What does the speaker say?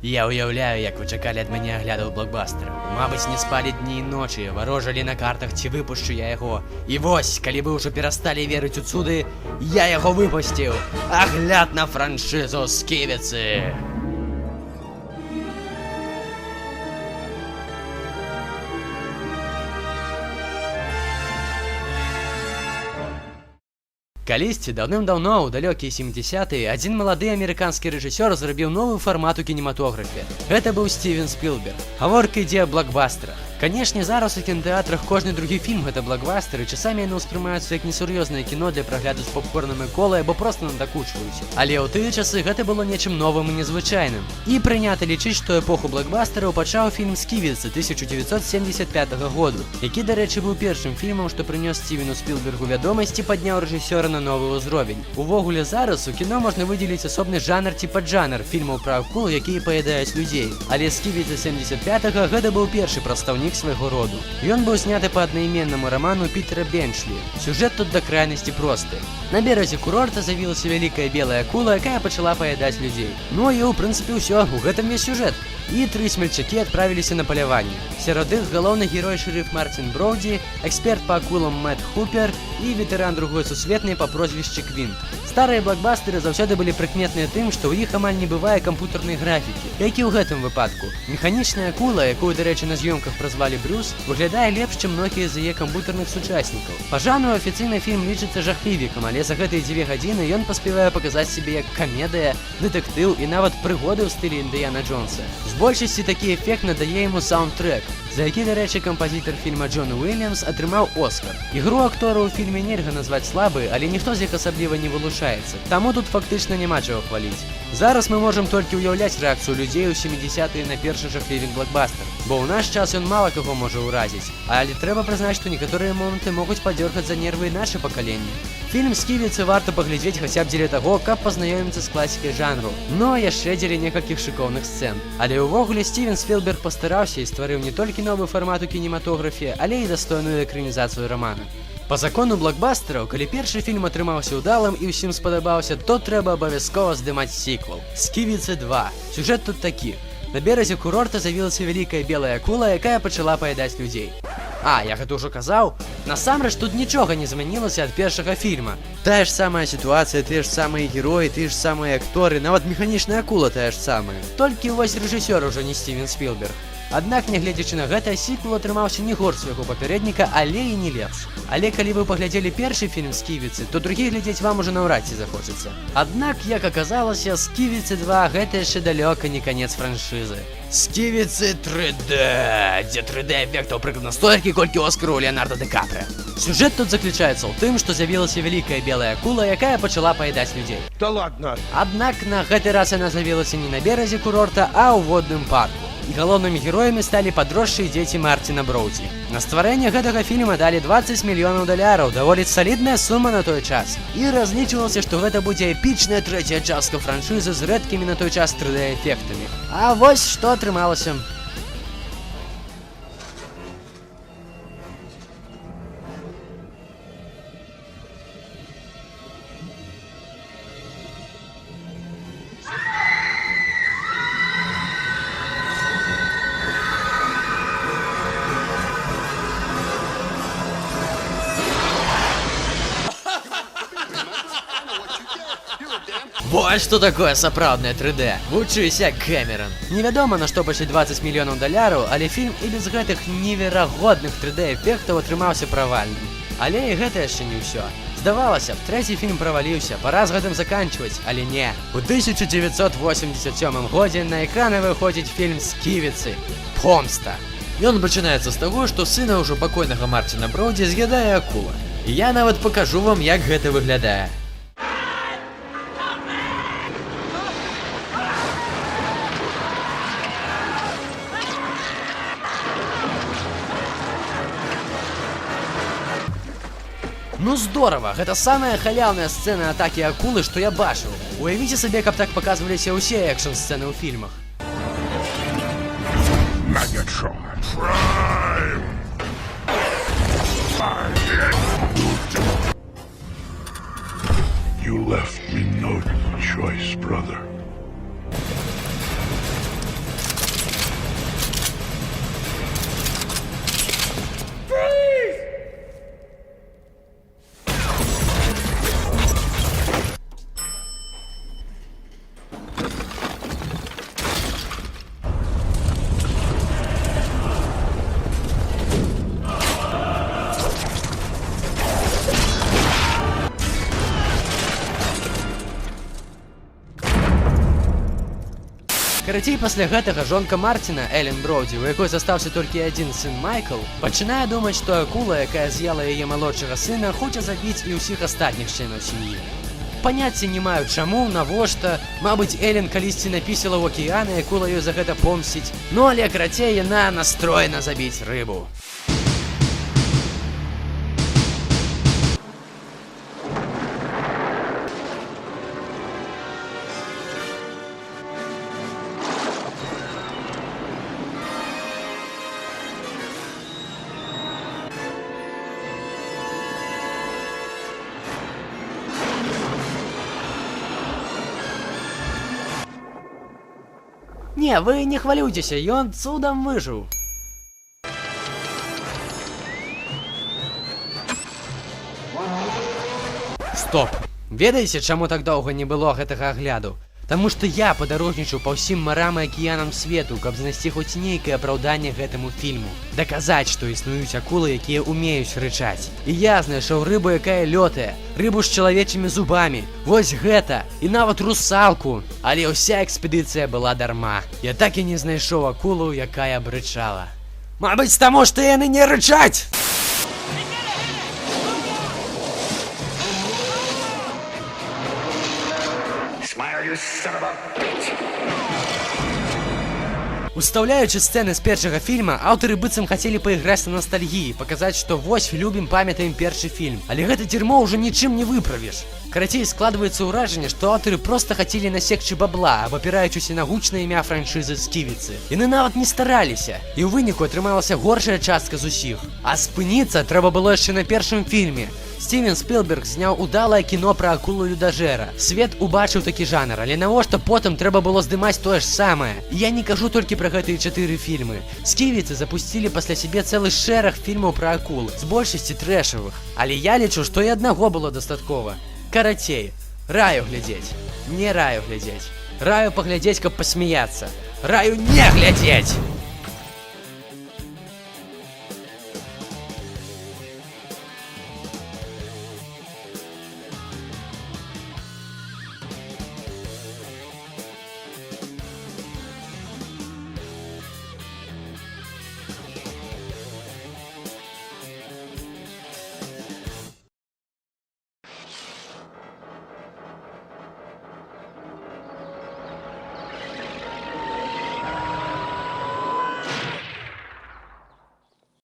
Я уяўляю, як вы чакалі ад мяне аглядаў блокбастера. Мабыць, не спалі дні і ночы, варожалі на картах, ці выпушчу я яго. І вось, калі вы ўжо перасталі верыць у цуды, я яго выпусціў. Агляд на франшызу Сківіцы. Калісьці даўным-даўно, у далёкія 70-е, адзін малады амерыканскі рэжысёр зрабіў новы фармат у кінематографе. Гэта быў Стівен Спілберг. Гаворка ідзе аб блокбастерах. Канешне, зараз у кінотэатрах кожны другі фільм гэта блокбастер, і часамі яны ўспрымаюцца як несур'ёзнае кіно для прагляду з попкорнам і колай, або проста надакучваюць. Але ў тыя часы гэта было нечым новым і незвычайным. І прынята лічыць, што эпоху блокбастераў пачаў фільм «Сківіцы» 1975 году, які, дарэчы, быў першым фільмам, што прынёс Стівену Спілбергу вядомасць і падняў рэжысёра на новы ўзровень. Увогуле зараз у кіно можна выдзеліць асобны жанр ці паджанр фільмаў пра акул, якія паядаюць людзей. Але «Сківіцы» 75-го гэта быў першы прадстаўнік свайго роду. Ён быў зняты па аднайменнаму раману Пітера Бенчлі. Сюжэт тут да крайнасці просты. На беразе курорта з'явілася вялікая белая акула, якая пачала паядаць людзей. Ну і ў прынцыпе ўсё, у гэтым весь сюжэт. І тры смельчакі адправіліся на паляванне. Сярод іх галоўны герой шэрыф Мартин Броуді, эксперт па акулам Мэтт Хупер і ветэран другой сусветнай па прозвішчы Квінт. Старыя блокбастеры заўсёды былі прыкметныя тым, што ў іх амаль не бывае кампутарнай графікі, як і ў гэтым выпадку. Механічная акула, якую, дарэчы, на з'ёмках празвалі Брюс, выглядае лепш, чым многія з яе кампутарных сучаснікаў. Па жанру афіцыйна фільм лічыцца жахлівікам, але за гэтыя 2 гадзіны ён паспявае паказаць сябе як камедыя, дэтэктыў і нават прыгоды ў стылі Індыяна Джонса. З большасці такі эфект надае яму саундтрэк, за які, дарэчы, кампазітар фільма Джон Уільямс атрымаў Оскар. Ігру актора ў фільме нельга назваць слабай, але ніхто з іх асабліва не вылучаецца, таму тут фактычна няма чаго хваліць. Зараз мы можам толькі ўяўляць рэакцыю людзей у 70-е на першы жахлівік блокбастер, бо ў наш час ён мала каго можа ўразіць, але трэба прызнаць, што некаторыя моманты могуць падзёргаць за нервы і наша пакаленне. Фільм «Сківіцы» варта паглядзець хаця б дзеля таго, каб пазнаёміцца з класікай жанру, но яшчэ дзеля некалькіх шыкоўных сцэн. Але ўвогуле Стівен Спілберг пастараўся і стварыў не толькі новы фармат у кінематографе, але і дастойную экранізацыю рамана. Па закону блокбастераў, калі першы фільм атрымаўся ўдалым і ўсім спадабаўся, то трэба абавязкова здымаць сіквел. «Сківіцы 2». Сюжэт тут такі. На беразе курорта з'явілася вялікая белая акула, якая пачала паядаць людзей. Я гэта ўжо казаў. Насамрэч тут нічога не змянілася ад першага фільма. Тая ж самая сітуацыя, тыя ж самыя героі, тыя ж самыя акторы, нават механічная акула тая ж самая. Толькі вось рэжысёр ужо не Стівен Спілберг. Аднак, нягледзячы на гэта, сіквел атрымаўся не горш свайго папярэдніка, але і не лепш. Але калі вы паглядзелі першы фільм «Сківіцы», то другі глядзець вам ужо наўрад ці захочацца. Аднак, як аказалася, «Сківіцы 2» гэта яшчэ далёка не канец франшызы. «Сківіцы 3D», дзе 3D-эфектаў прыкладна столькі, колькі Оскару ў Леонардо Ді Капрыа. Сюжэт тут заключаецца ў тым, што з'явілася вялікая белая акула, якая пачала паядаць людзей. Да ладно! Аднак на гэты раз яна з'явілася не на беразе курорта, а ў водным парку. І галоўнымі героямі сталі падросшыя дзеці Мартина Броуді. На стварэнне гэтага фільма далі $20 мільёнаў, даволі салідная сума на той час. І разлічвалася, што гэта будзе эпічная трэцяя частка франшызы з рэдкімі на той час 3D-эфектамі. А вось што атрымалася. Вось што такое сапраўднае 3D. Вучыся, Кэмерон. Невядома, на што пайшлі $20 мільёнаў, але фільм і без гэтых неверагодных 3D-эфектаў атрымаўся правальным. Але і гэта яшчэ не ўсё. Здавалася б, трэці фільм праваліўся, пара з гэтым заканчваць, але не. У 1987 годзе на экраны выходзіць фільм «Сківіцы. Помста». Ён пачынаецца з таго, што сына ўжо пакойнага Мартина Броуді з'ядае акула. І я нават пакажу вам, як гэта выглядае. Ну здорава, гэта самая халяўная сцэна атакі акулы, што я бачыў. Уявіце сабе, каб так паказваліся ўсе экшн-сцэны ў фільмах. Megatron Prime! You left me no choice, brother. Карацей, пасля гэтага жонка Мартина, Элен Броуди, у якой застаўся толькі адзін сын Майкл, пачынае думаць, што акула, якая з'ела яе малодшага сына, хоча забіць і ўсіх астатніх членаў сям'і. Паняцця не маю чаму, навошта, мабыць, Элен калісьці напісала ў акіян, і акула ёй за гэта помсціць, ну але карацей яна настроена забіць рыбу. Не, вы не хвалюйцеся, ён цудам выжыў. Стоп! Ведаеце, чаму так доўга не было гэтага агляду? Таму што я падарожнічаў па ўсім марам і акіянам свету, каб знайсці хоць нейкае апраўданне гэтаму фільму. Даказаць, што існуюць акулы, якія ўмеюць рычаць. І я знайшоў рыбу, якая лётае, рыбу з чалавечымі зубамі, вось гэта, і нават русалку. Але ўся экспедыцыя была дарма. Я так і не знайшоў акулу, якая б рычала. Мабыць, таму што яны не рычаць! Устаўляючы сцэны з першага фільма, аўтары быццам хацелі пайграць на настальгіі, паказаць, што вось любім, памятаем першы фільм. Але гэта дзермо ўжо нічым не выправіш. Карацей, складваецца ўражанне, што аўтары проста хацелі насекчы бабла, абапіраючыся на гучнае імя франшызы «Сківіцы». Яны нават не стараліся, і ў выніку атрымалася горшая частка з усіх. А спыніцца трэба было яшчэ на першым фільме. Стівен Спілберг зняў удалае кіно пра акулу-людажэра. Свет убачыў такі жанр, але навошта потым трэба было здымаць тое ж самае? Я не кажу толькі пра гэтыя 4 фільмы. Сківіцы запусцілі пасля сябе цэлы шэраг фільмаў пра акул, з большасці трэшавых. Але я лічу, што і аднаго было дастаткова. Карацей, раю глядзець, не раю глядзець. Раю паглядзець, каб пасмяяцца. Раю не глядзець!